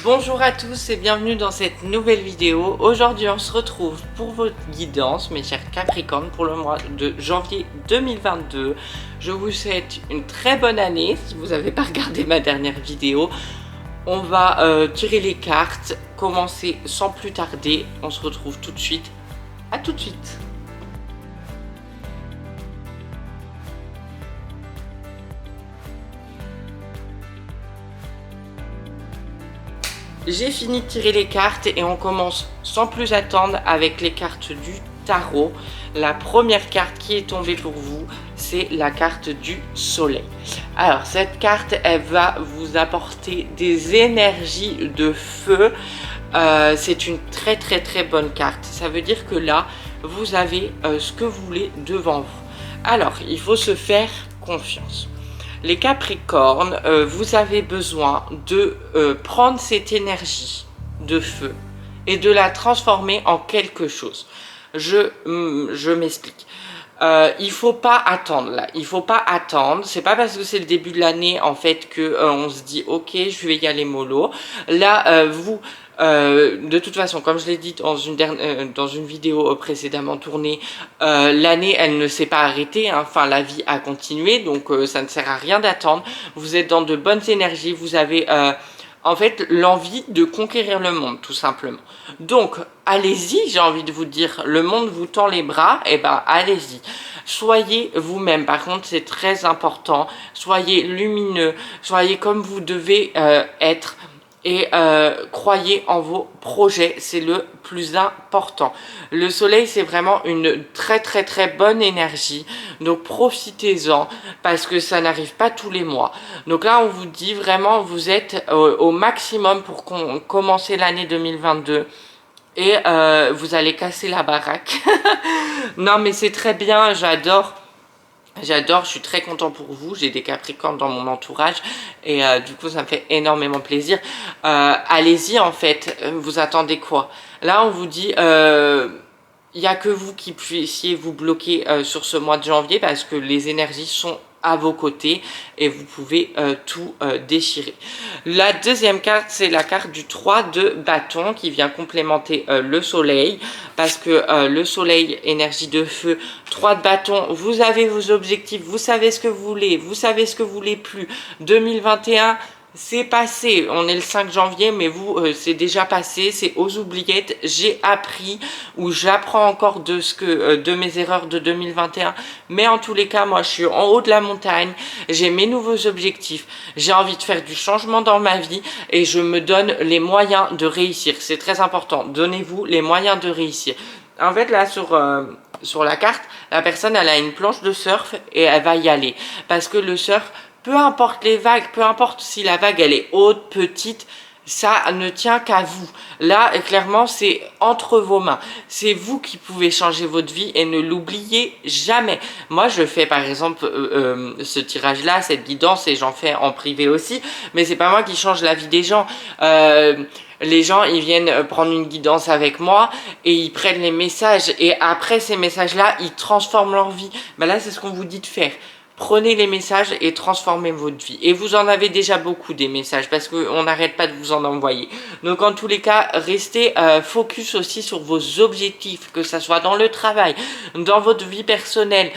Bonjour à tous et bienvenue dans cette nouvelle vidéo. Aujourd'hui on se retrouve pour votre guidance mes chers Capricornes pour le mois de janvier 2022. Je vous souhaite une très bonne année si vous n'avez pas regardé ma dernière vidéo. On va tirer les cartes, commencer sans plus tarder. On se retrouve tout de suite. À tout de suite. J'ai fini de tirer les cartes et on commence sans plus attendre avec les cartes du tarot. La première carte qui est tombée pour vous, c'est la carte du soleil. Alors cette carte, elle va vous apporter des énergies de feu. C'est une très bonne carte. Ça veut dire que là, vous avez ce que vous voulez devant vous. Alors, il faut se faire confiance. Les Capricornes, vous avez besoin de prendre cette énergie de feu et de la transformer en quelque chose. Je m'explique. Il faut pas attendre là. Il faut pas attendre. C'est pas parce que c'est le début de l'année en fait que on se dit ok, je vais y aller mollo. Là, de toute façon, comme je l'ai dit dans une vidéo précédemment tournée, l'année elle ne s'est pas arrêtée, hein. Enfin la vie a continué, donc ça ne sert à rien d'attendre. Vous êtes dans de bonnes énergies, vous avez en fait l'envie de conquérir le monde tout simplement. Donc allez-y, j'ai envie de vous dire, le monde vous tend les bras, et ben allez-y. Soyez vous-même, par contre c'est très important, soyez lumineux, soyez comme vous devez être. Et croyez en vos projets, c'est le plus important. Le soleil, c'est vraiment une très bonne énergie. Donc profitez-en parce que ça n'arrive pas tous les mois. Donc là, on vous dit vraiment, vous êtes au maximum pour commencer l'année 2022. Et vous allez casser la baraque. Non mais c'est très bien, j'adore, je suis très content pour vous, j'ai des Capricornes dans mon entourage et du coup ça me fait énormément plaisir. Allez-y en fait, vous attendez quoi? Là on vous dit, il n'y a que vous qui puissiez vous bloquer sur ce mois de janvier parce que les énergies sont à vos côtés et vous pouvez tout déchirer. La deuxième carte, c'est la carte du 3 de bâton qui vient complémenter le soleil parce que le soleil, énergie de feu, 3 de bâton, vous avez vos objectifs, vous savez ce que vous voulez, vous savez ce que vous voulez plus. 2021, c'est passé, on est le 5 janvier, mais vous, c'est déjà passé, c'est aux oubliettes. J'ai appris ou j'apprends encore de mes erreurs de 2021. Mais en tous les cas, moi, je suis en haut de la montagne, j'ai mes nouveaux objectifs, j'ai envie de faire du changement dans ma vie et je me donne les moyens de réussir. C'est très important, donnez-vous les moyens de réussir. En fait, là, sur la carte, la personne, elle a une planche de surf et elle va y aller. Parce que le surf, peu importe les vagues, peu importe si la vague elle est haute, petite, ça ne tient qu'à vous. Là, clairement, c'est entre vos mains. C'est vous qui pouvez changer votre vie et ne l'oubliez jamais. Moi, je fais par exemple ce tirage-là, cette guidance, et j'en fais en privé aussi, mais c'est pas moi qui change la vie des gens. Les gens, ils viennent prendre une guidance avec moi et ils prennent les messages. Et après ces messages-là, ils transforment leur vie. Ben là, c'est ce qu'on vous dit de faire. Prenez les messages et transformez votre vie. Et vous en avez déjà beaucoup des messages parce qu'on n'arrête pas de vous en envoyer. Donc en tous les cas, restez focus aussi sur vos objectifs, que ça soit dans le travail, dans votre vie personnelle,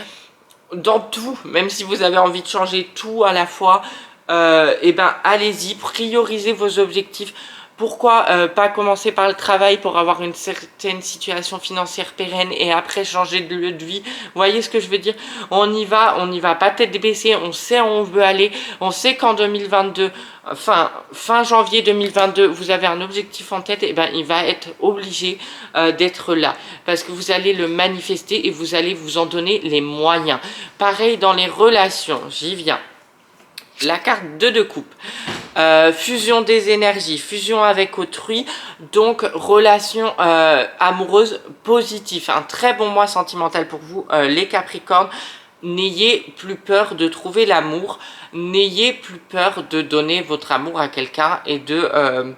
dans tout. Même si vous avez envie de changer tout à la fois, et ben allez-y, priorisez vos objectifs. Pourquoi pas commencer par le travail pour avoir une certaine situation financière pérenne et après changer de lieu de vie? Vous voyez ce que je veux dire? On y va pas tête baissée, on sait où on veut aller, on sait qu'en 2022, fin janvier 2022, vous avez un objectif en tête, et ben il va être obligé d'être là parce que vous allez le manifester et vous allez vous en donner les moyens. Pareil dans les relations, j'y viens. La carte de coupe. Fusion des énergies, fusion avec autrui, donc relation amoureuse positive. Un très bon mois sentimental pour vous, les Capricornes. N'ayez plus peur de trouver l'amour, n'ayez plus peur de donner votre amour à quelqu'un et de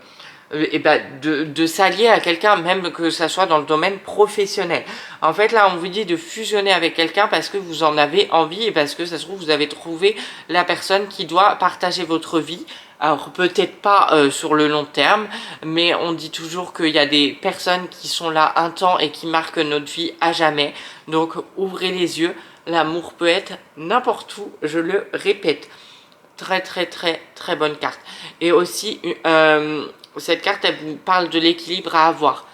s'allier à quelqu'un, même que ça soit dans le domaine professionnel. En fait, là, on vous dit de fusionner avec quelqu'un parce que vous en avez envie et parce que ça se trouve, vous avez trouvé la personne qui doit partager votre vie Alors peut-être pas sur le long terme, mais on dit toujours qu'il y a des personnes qui sont là un temps et qui marquent notre vie à jamais. Donc ouvrez les yeux, l'amour peut être n'importe où, je le répète. Très très très très bonne carte. Et aussi, cette carte, elle vous parle de l'équilibre à avoir.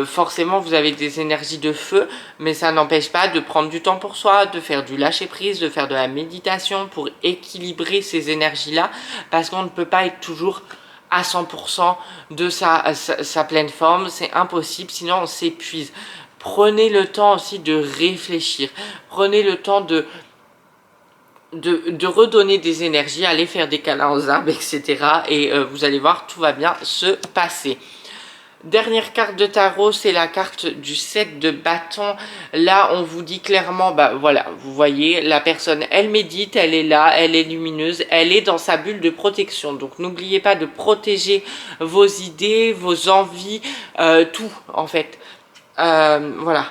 Forcément, vous avez des énergies de feu, mais ça n'empêche pas de prendre du temps pour soi, de faire du lâcher-prise, de faire de la méditation pour équilibrer ces énergies-là, parce qu'on ne peut pas être toujours à 100% de sa pleine forme, c'est impossible, sinon on s'épuise. Prenez le temps aussi de réfléchir, prenez le temps de redonner des énergies, aller faire des câlins aux arbres, etc. Et vous allez voir, tout va bien se passer. Dernière carte de tarot, c'est la carte du 7 de bâton. Là, on vous dit clairement, bah voilà, vous voyez, la personne, elle médite, elle est là, elle est lumineuse, elle est dans sa bulle de protection. Donc, n'oubliez pas de protéger vos idées, vos envies, tout, en fait. Voilà.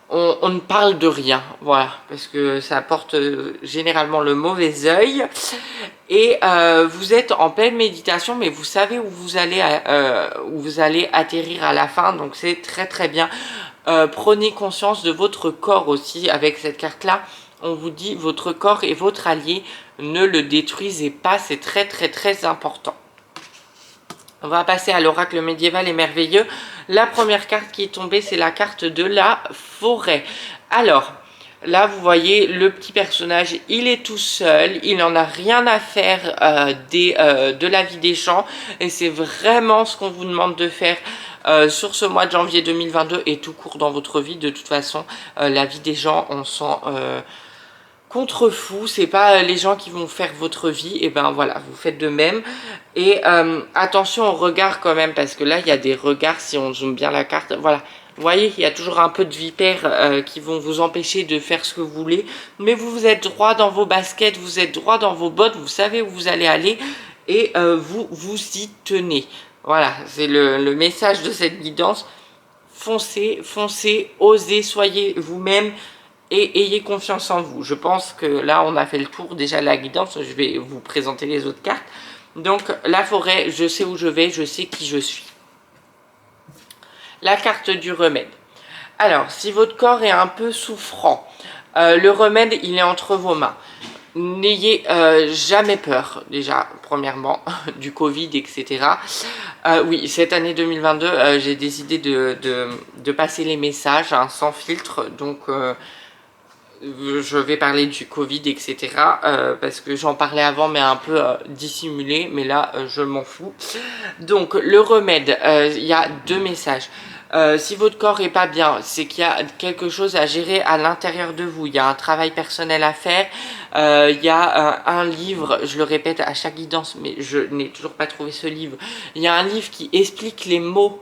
On ne parle de rien, voilà, parce que ça porte généralement le mauvais œil. Et vous êtes en pleine méditation, mais vous savez où vous allez atterrir à la fin, donc c'est très très bien. Prenez conscience de votre corps aussi avec cette carte-là. On vous dit votre corps est votre allié, ne le détruisez pas, c'est très très très important. On va passer à l'oracle médiéval et merveilleux. La première carte qui est tombée, c'est la carte de la forêt. Alors, là, vous voyez, le petit personnage, il est tout seul. Il n'en a rien à faire de la vie des gens. Et c'est vraiment ce qu'on vous demande de faire sur ce mois de janvier 2022 et tout court dans votre vie. De toute façon, la vie des gens, on s'en contre-fou, c'est pas les gens qui vont faire votre vie, et ben voilà, vous faites de même. Et attention au regard quand même, parce que là il y a des regards, si on zoome bien la carte, voilà, vous voyez, il y a toujours un peu de vipères qui vont vous empêcher de faire ce que vous voulez, mais vous êtes droit dans vos baskets, vous êtes droit dans vos bottes, vous savez où vous allez aller, et vous y tenez. Voilà, c'est le message de cette guidance. Foncez, foncez, osez, soyez vous-même, et ayez confiance en vous. Je pense que là, on a fait le tour déjà de la guidance. Je vais vous présenter les autres cartes. Donc, la forêt, je sais où je vais, je sais qui je suis. La carte du remède. Alors, si votre corps est un peu souffrant, le remède, il est entre vos mains. N'ayez jamais peur, déjà, premièrement, du Covid, etc. Oui, cette année 2022, j'ai décidé de passer les messages sans filtre, donc je vais parler du Covid, etc. Parce que j'en parlais avant, mais un peu dissimulé, mais là, je m'en fous. Donc, le remède, il y a deux messages. Si votre corps est pas bien, c'est qu'il y a quelque chose à gérer à l'intérieur de vous. Il y a un travail personnel à faire. Il y a un livre, je le répète à chaque guidance, mais je n'ai toujours pas trouvé ce livre. Il y a un livre qui explique les mots.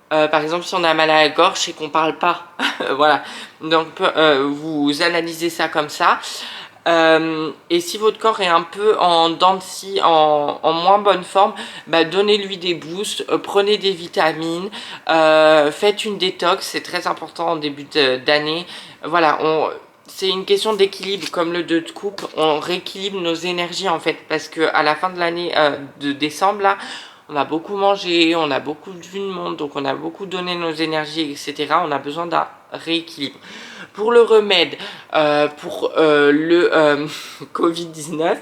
Par exemple, si on a mal à la gorge et qu'on parle pas, voilà. Donc, vous analysez ça comme ça. Et si votre corps est un peu en dents de scie, en moins bonne forme, bah donnez-lui des boosts, prenez des vitamines, faites une détox, c'est très important en début d'année. Voilà, c'est une question d'équilibre, comme le 2 de coupe, on rééquilibre nos énergies en fait, parce que à la fin de l'année de décembre là, on a beaucoup mangé, on a beaucoup vu de monde, donc on a beaucoup donné nos énergies, etc. On a besoin d'un rééquilibre. Pour le remède, pour le Covid-19,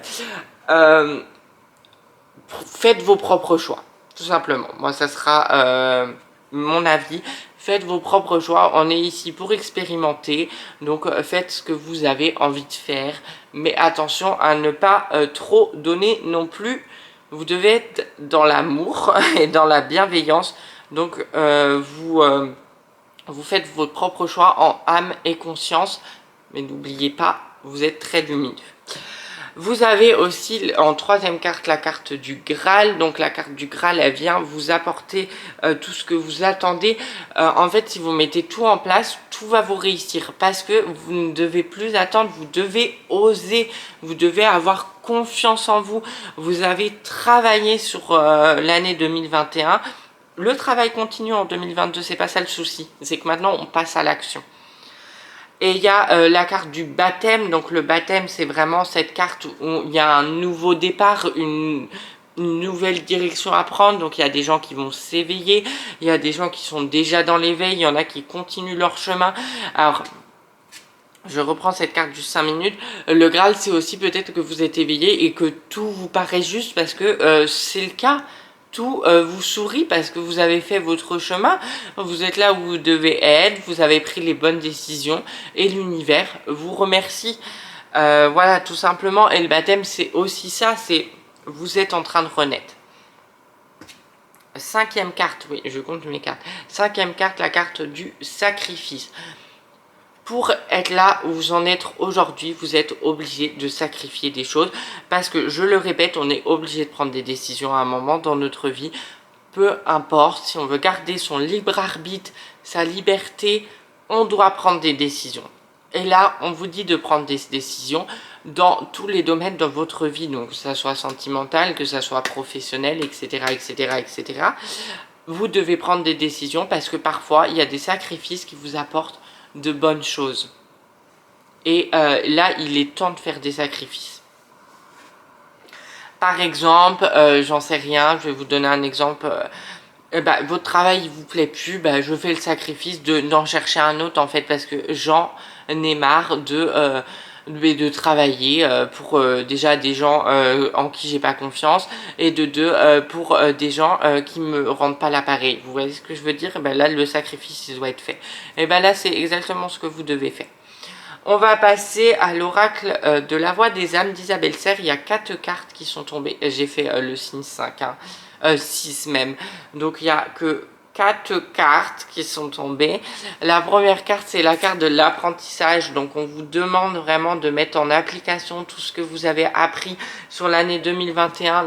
faites vos propres choix, tout simplement. Moi, ça sera mon avis. Faites vos propres choix. On est ici pour expérimenter, donc faites ce que vous avez envie de faire. Mais attention à ne pas trop donner non plus. Vous devez être dans l'amour et dans la bienveillance. Donc, vous faites votre propre choix en âme et conscience. Mais n'oubliez pas, vous êtes très lumineux. Vous avez aussi en troisième carte la carte du Graal. Donc la carte du Graal, elle vient vous apporter tout ce que vous attendez. En fait, si vous mettez tout en place, tout va vous réussir. Parce que vous ne devez plus attendre, vous devez oser. Vous devez avoir confiance en vous. Vous avez travaillé sur l'année 2021. Le travail continue en 2022, c'est pas ça le souci. C'est que maintenant, on passe à l'action. Et il y a la carte du baptême. Donc le baptême, c'est vraiment cette carte où il y a un nouveau départ, une nouvelle direction à prendre. Donc il y a des gens qui vont s'éveiller, il y a des gens qui sont déjà dans l'éveil, il y en a qui continuent leur chemin. Alors je reprends cette carte juste 5 minutes. Le Graal, c'est aussi peut-être que vous êtes éveillé et que tout vous paraît juste parce que c'est le cas. Tout vous sourit parce que vous avez fait votre chemin. Vous êtes là où vous devez être, vous avez pris les bonnes décisions et l'univers vous remercie. Voilà, tout simplement. Et le baptême, c'est aussi ça, c'est vous êtes en train de renaître. 5e carte, oui, je compte mes cartes. 5e carte, la carte du sacrifice. Pour être là où vous en êtes aujourd'hui, vous êtes obligé de sacrifier des choses. Parce que, je le répète, on est obligé de prendre des décisions à un moment dans notre vie. Peu importe, si on veut garder son libre arbitre, sa liberté, on doit prendre des décisions. Et là, on vous dit de prendre des décisions dans tous les domaines de votre vie. Donc, que ça soit sentimental, que ça soit professionnel, etc., etc., etc. Vous devez prendre des décisions parce que parfois, il y a des sacrifices qui vous apportent de bonnes choses. Et là, il est temps de faire des sacrifices. Par exemple, j'en sais rien, je vais vous donner un exemple. Votre travail vous plaît plus, je fais le sacrifice d'en chercher un autre en fait parce que j'en ai marre de travailler pour déjà des gens en qui j'ai pas confiance et de deux pour des gens qui me rendent pas l'appareil. Vous voyez ce que je veux dire? Là le sacrifice il doit être fait. Et là c'est exactement ce que vous devez faire. On va passer à l'oracle de la voix des âmes d'Isabelle Serre. Il y a 4 cartes qui sont tombées. J'ai fait le signe 5, 6 même. Donc il n'y a que 4 cartes qui sont tombées. La première carte, c'est la carte de l'apprentissage. Donc on vous demande vraiment de mettre en application tout ce que vous avez appris sur l'année 2021.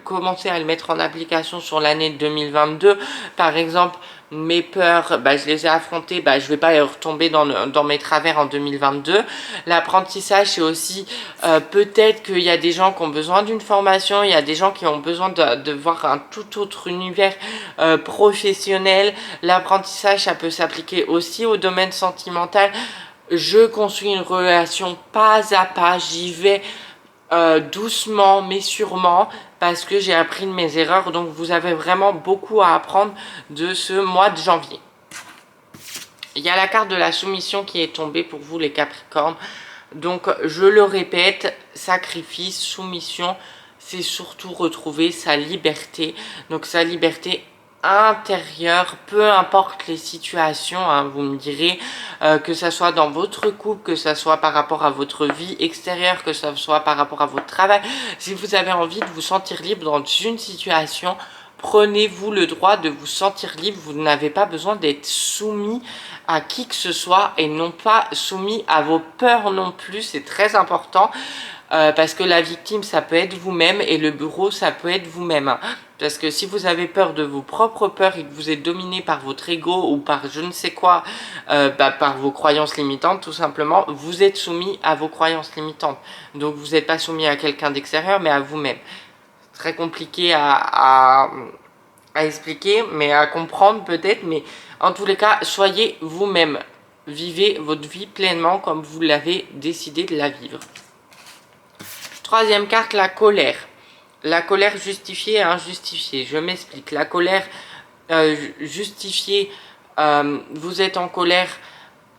Commencer à le mettre en application sur l'année 2022. Par exemple, mes peurs, je les ai affrontées, je vais pas retomber dans mes travers en 2022. L'apprentissage, c'est aussi peut-être qu'il y a des gens qui ont besoin d'une formation, il y a des gens qui ont besoin de voir un tout autre univers professionnel. L'apprentissage, ça peut s'appliquer aussi au domaine sentimental. Je construis une relation pas à pas, j'y vais doucement mais sûrement parce que j'ai appris de mes erreurs. Donc vous avez vraiment beaucoup à apprendre de ce mois de janvier. Il y a la carte de la soumission qui est tombée pour vous les Capricornes. Donc je le répète, sacrifice, soumission, c'est surtout retrouver sa liberté. Donc sa liberté intérieure, peu importe les situations, vous me direz, que ça soit dans votre couple, que ça soit par rapport à votre vie extérieure, que ça soit par rapport à votre travail. Si vous avez envie de vous sentir libre dans une situation, prenez-vous le droit de vous sentir libre. Vous n'avez pas besoin d'être soumis à qui que ce soit et non pas soumis à vos peurs non plus. C'est très important. Parce que la victime, ça peut être vous-même et le bourreau, ça peut être vous-même. Parce que si vous avez peur de vos propres peurs et que vous êtes dominé par votre ego ou par je ne sais quoi, par vos croyances limitantes, tout simplement, vous êtes soumis à vos croyances limitantes. Donc vous n'êtes pas soumis à quelqu'un d'extérieur, mais à vous-même. Très compliqué à expliquer, mais à comprendre peut-être. Mais en tous les cas, soyez vous-même. Vivez votre vie pleinement comme vous l'avez décidé de la vivre. Troisième carte, la colère. La colère justifiée et injustifiée. Je m'explique. La colère justifiée, vous êtes en colère.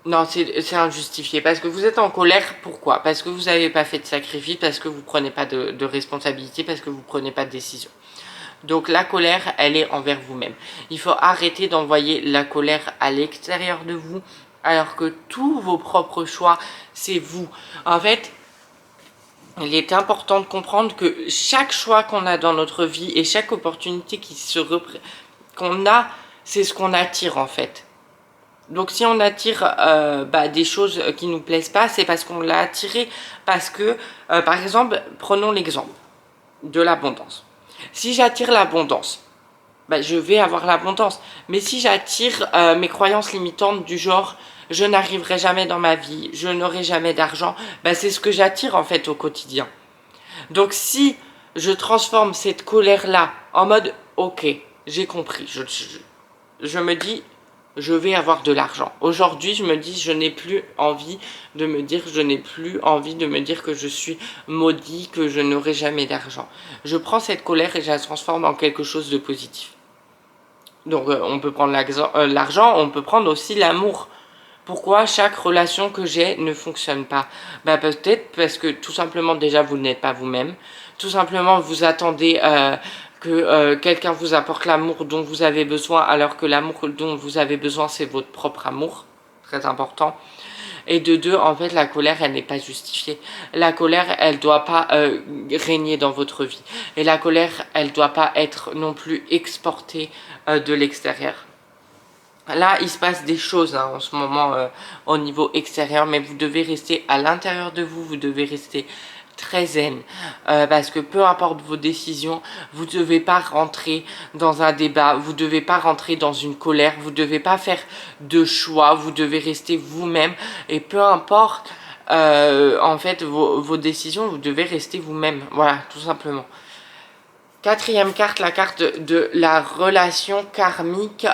Non, c'est injustifié. Parce que vous êtes en colère, pourquoi? Parce que vous n'avez pas fait de sacrifice, parce que vous ne prenez pas de responsabilité, parce que vous ne prenez pas de décision. Donc la colère, elle est envers vous-même. Il faut arrêter d'envoyer la colère à l'extérieur de vous, alors que tous vos propres choix, c'est vous. En fait, il est important de comprendre que chaque choix qu'on a dans notre vie et chaque opportunité qu'on a, c'est ce qu'on attire en fait. Donc si on attire des choses qui nous plaisent pas, c'est parce qu'on l'a attiré. Parce que, par exemple, prenons l'exemple de l'abondance. Si j'attire l'abondance, je vais avoir l'abondance. Mais si j'attire mes croyances limitantes du genre je n'arriverai jamais dans ma vie, je n'aurai jamais d'argent, c'est ce que j'attire en fait au quotidien. Donc si je transforme cette colère-là en mode ok, j'ai compris, je me dis je vais avoir de l'argent. Aujourd'hui, je me dis, je n'ai plus envie de me dire, que je suis maudit, que je n'aurai jamais d'argent. Je prends cette colère et je la transforme en quelque chose de positif. Donc, on peut prendre l'argent, on peut prendre aussi l'amour. Pourquoi chaque relation que j'ai ne fonctionne pas? Bah, peut-être parce que tout simplement, déjà, vous n'êtes pas vous-même. Tout simplement, vous attendez que quelqu'un vous apporte l'amour dont vous avez besoin, alors que l'amour dont vous avez besoin, c'est votre propre amour. Très important. Et de deux, en fait, la colère, elle n'est pas justifiée. La colère, elle doit pas régner dans votre vie. Et la colère, elle doit pas être non plus exportée de l'extérieur. Là, il se passe des choses en ce moment au niveau extérieur, mais vous devez rester à l'intérieur de vous, vous devez rester très zen, parce que peu importe vos décisions, vous ne devez pas rentrer dans un débat, vous ne devez pas rentrer dans une colère, vous ne devez pas faire de choix, vous devez rester vous-même, et peu importe en fait vos décisions, vous devez rester vous-même, voilà, tout simplement. Quatrième carte, la carte de la relation karmique,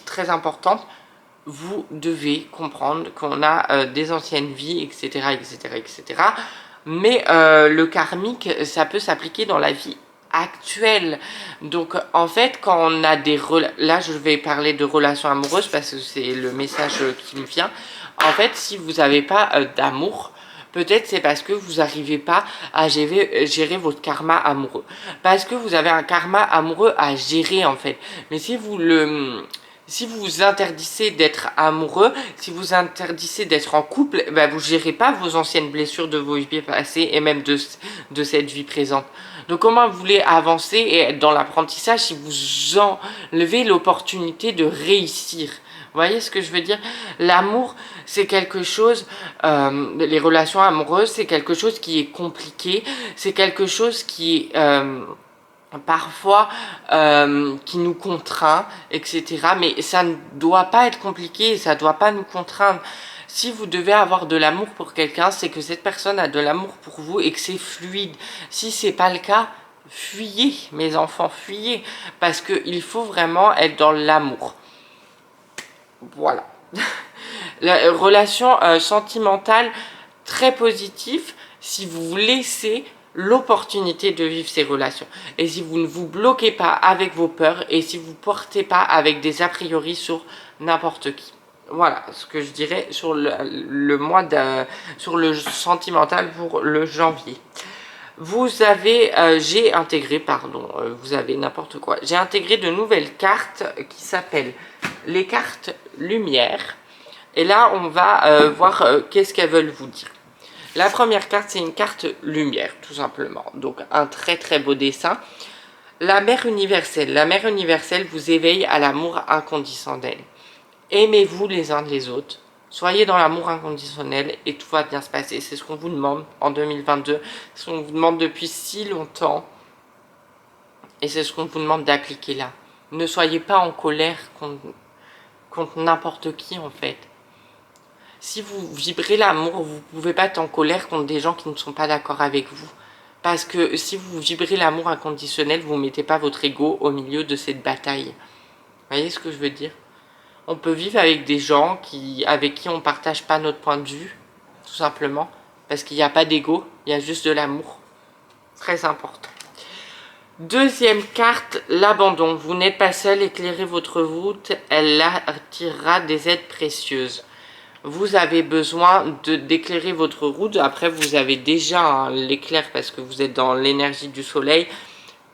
très importante. Vous devez comprendre qu'on a des anciennes vies, etc., etc., etc. Mais le karmique, ça peut s'appliquer dans la vie actuelle. Donc, en fait, quand on a des... Là, je vais parler de relations amoureuses parce que c'est le message qui me vient. En fait, si vous n'avez pas d'amour, peut-être c'est parce que vous n'arrivez pas à gérer votre karma amoureux. Parce que vous avez un karma amoureux à gérer, en fait. Mais si vous vous interdissez d'être amoureux, si vous interdissez d'être en couple, ben vous gérez pas vos anciennes blessures de vos vies passées et même de cette vie présente. Donc comment vous voulez avancer et être dans l'apprentissage si vous enlevez l'opportunité de réussir? Vous voyez ce que je veux dire? L'amour, c'est quelque chose, les relations amoureuses, c'est quelque chose qui est compliqué, c'est quelque chose qui est... parfois qui nous contraint, etc. Mais ça ne doit pas être compliqué, ça ne doit pas nous contraindre. Si vous devez avoir de l'amour pour quelqu'un, c'est que cette personne a de l'amour pour vous et que c'est fluide. Si c'est pas le cas, fuyez, mes enfants, fuyez. Parce qu'il faut vraiment être dans l'amour. Voilà. La relation sentimentale très positive, si vous vous laissez l'opportunité de vivre ces relations. Et si vous ne vous bloquez pas avec vos peurs et si vous ne portez pas avec des a priori sur n'importe qui. Voilà ce que je dirais sur sur le sentimental pour le janvier. Vous avez, j'ai intégré n'importe quoi. J'ai intégré de nouvelles cartes qui s'appellent les cartes lumière. Et là, on va voir qu'est-ce qu'elles veulent vous dire. La première carte, c'est une carte lumière, tout simplement. Donc, un très très beau dessin. La mère universelle. La mère universelle vous éveille à l'amour inconditionnel. Aimez-vous les uns les autres. Soyez dans l'amour inconditionnel et tout va bien se passer. C'est ce qu'on vous demande en 2022. C'est ce qu'on vous demande depuis si longtemps. Et c'est ce qu'on vous demande d'appliquer là. Ne soyez pas en colère contre n'importe qui, en fait. Si vous vibrez l'amour, vous ne pouvez pas être en colère contre des gens qui ne sont pas d'accord avec vous. Parce que si vous vibrez l'amour inconditionnel, vous ne mettez pas votre ego au milieu de cette bataille. Vous voyez ce que je veux dire? On peut vivre avec des gens avec qui on ne partage pas notre point de vue, tout simplement. Parce qu'il n'y a pas d'ego, il y a juste de l'amour. Très important. Deuxième carte, l'abandon. Vous n'êtes pas seul, éclairez votre route, elle attirera des aides précieuses. Vous avez besoin d'éclairer votre route. Après, vous avez déjà l'éclair parce que vous êtes dans l'énergie du soleil.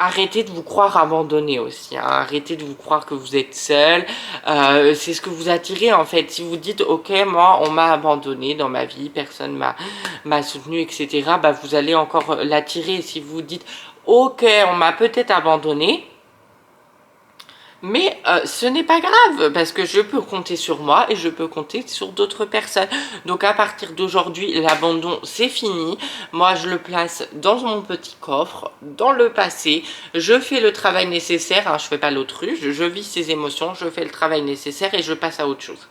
Arrêtez de vous croire abandonné aussi. Arrêtez de vous croire que vous êtes seul. C'est ce que vous attirez en fait. Si vous dites, ok, moi, on m'a abandonné dans ma vie, personne m'a soutenu, etc. Bah, vous allez encore l'attirer. Si vous dites, ok, on m'a peut-être abandonné. Mais ce n'est pas grave, parce que je peux compter sur moi et je peux compter sur d'autres personnes. Donc à partir d'aujourd'hui, l'abandon, c'est fini. Moi, je le place dans mon petit coffre, dans le passé. Je fais le travail nécessaire, je ne fais pas l'autruche, je vis ces émotions, je fais le travail nécessaire et je passe à autre chose.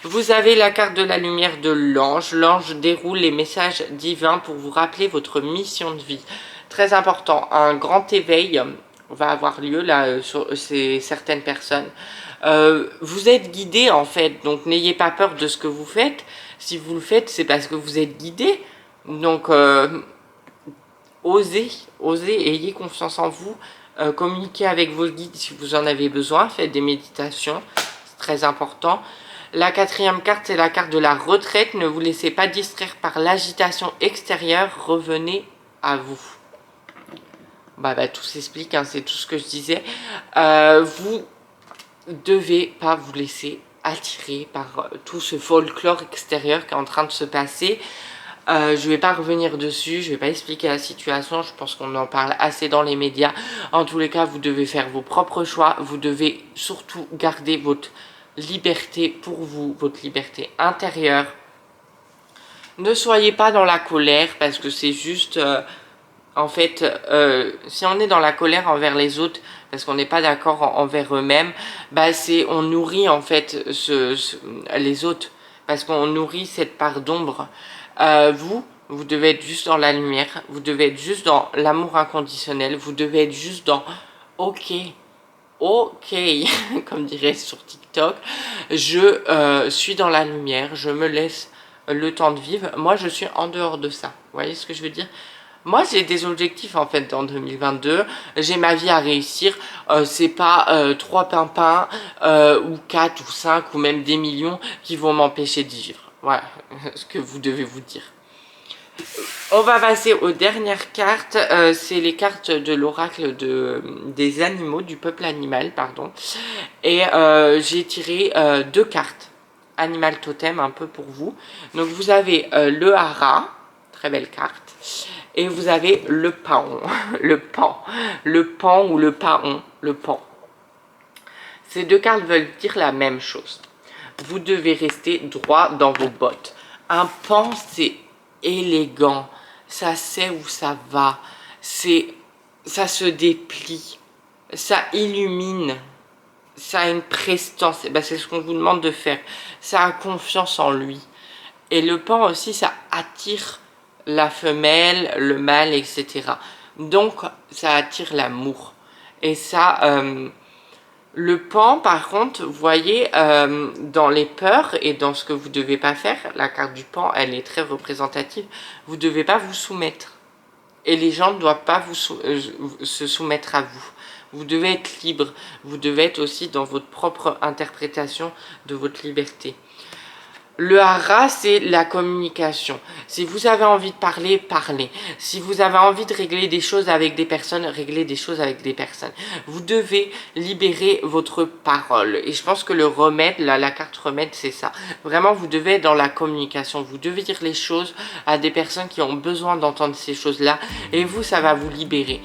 Vous avez la carte de la lumière de l'ange. L'ange déroule les messages divins pour vous rappeler votre mission de vie. Très important, un grand éveil. va avoir lieu là sur certaines personnes. Vous êtes guidé en fait, donc n'ayez pas peur de ce que vous faites. Si vous le faites, c'est parce que vous êtes guidé. Donc osez, ayez confiance en vous. Communiquez avec vos guides si vous en avez besoin. Faites des méditations, c'est très important. La quatrième carte, c'est la carte de la retraite. Ne vous laissez pas distraire par l'agitation extérieure. Revenez à vous. Tout s'explique, hein, c'est tout ce que je disais. Vous devez pas vous laisser attirer par tout ce folklore extérieur qui est en train de se passer. Je vais pas revenir dessus, je vais pas expliquer la situation, je pense qu'on en parle assez dans les médias. En tous les cas, vous devez faire vos propres choix, vous devez surtout garder votre liberté pour vous, votre liberté intérieure. Ne soyez pas dans la colère parce que c'est juste... en fait, si on est dans la colère envers les autres, parce qu'on n'est pas d'accord envers eux-mêmes, on nourrit en fait les autres, parce qu'on nourrit cette part d'ombre. Vous devez être juste dans la lumière, vous devez être juste dans l'amour inconditionnel, vous devez être juste dans ok, comme dirait sur TikTok, je suis dans la lumière, je me laisse le temps de vivre. Moi, je suis en dehors de ça. Vous voyez ce que je veux dire? Moi, j'ai des objectifs en fait en 2022. J'ai ma vie à réussir. C'est pas 3 pimpins ou 4 ou 5 ou même des millions qui vont m'empêcher d'y vivre. Voilà ce que vous devez vous dire. On va passer aux dernières cartes. C'est les cartes de l'oracle des animaux, du peuple animal, pardon. Et j'ai tiré 2 cartes. Animal totem, un peu pour vous. Donc vous avez le hara, très belle carte. Et vous avez le paon, le pan ou le paon, le pan. Ces 2 cartes veulent dire la même chose. Vous devez rester droit dans vos bottes. Un pan, c'est élégant, ça sait où ça va, ça se déplie, ça illumine, ça a une prestance. C'est ce qu'on vous demande de faire. Ça a confiance en lui. Et le pan aussi, ça attire la femelle, le mâle, etc. Donc, ça attire l'amour. Et ça, le pan, par contre, vous voyez, dans les peurs et dans ce que vous ne devez pas faire, la carte du pan, elle est très représentative, vous ne devez pas vous soumettre. Et les gens ne doivent pas se soumettre à vous. Vous devez être libre. Vous devez être aussi dans votre propre interprétation de votre liberté. Le hara, c'est la communication. Si vous avez envie de parler, parlez. Si vous avez envie de régler des choses avec des personnes, réglez des choses avec des personnes. Vous devez libérer votre parole. Et je pense que le remède, la carte remède, c'est ça. Vraiment, vous devez être dans la communication. Vous devez dire les choses à des personnes qui ont besoin d'entendre ces choses-là. Et vous, ça va vous libérer.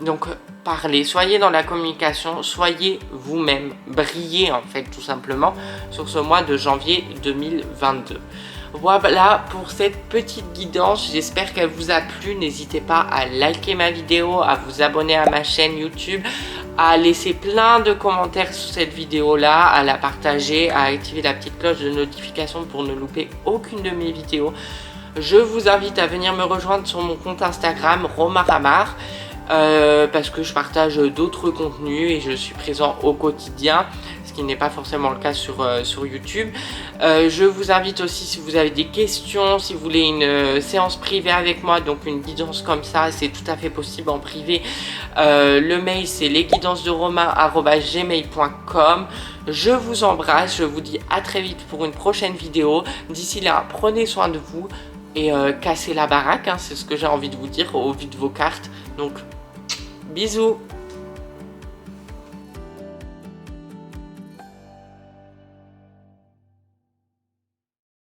Donc, parlez, soyez dans la communication, soyez vous-même, brillez en fait tout simplement sur ce mois de janvier 2022. Voilà pour cette petite guidance, j'espère qu'elle vous a plu. N'hésitez pas à liker ma vidéo, à vous abonner à ma chaîne YouTube, à laisser plein de commentaires sur cette vidéo là, à la partager, à activer la petite cloche de notification pour ne louper aucune de mes vidéos. Je vous invite à venir me rejoindre sur mon compte Instagram Romaramar. Parce que je partage d'autres contenus et je suis présent au quotidien, ce qui n'est pas forcément le cas sur YouTube. Je vous invite aussi, si vous avez des questions, si vous voulez une séance privée avec moi, donc une guidance comme ça, c'est tout à fait possible en privé. Le mail, c'est lesguidancesderomain@gmail.com. Je vous embrasse, je vous dis à très vite pour une prochaine vidéo. D'ici là, prenez soin de vous et cassez la baraque, hein, c'est ce que j'ai envie de vous dire au vu de vos cartes. Donc, bisous!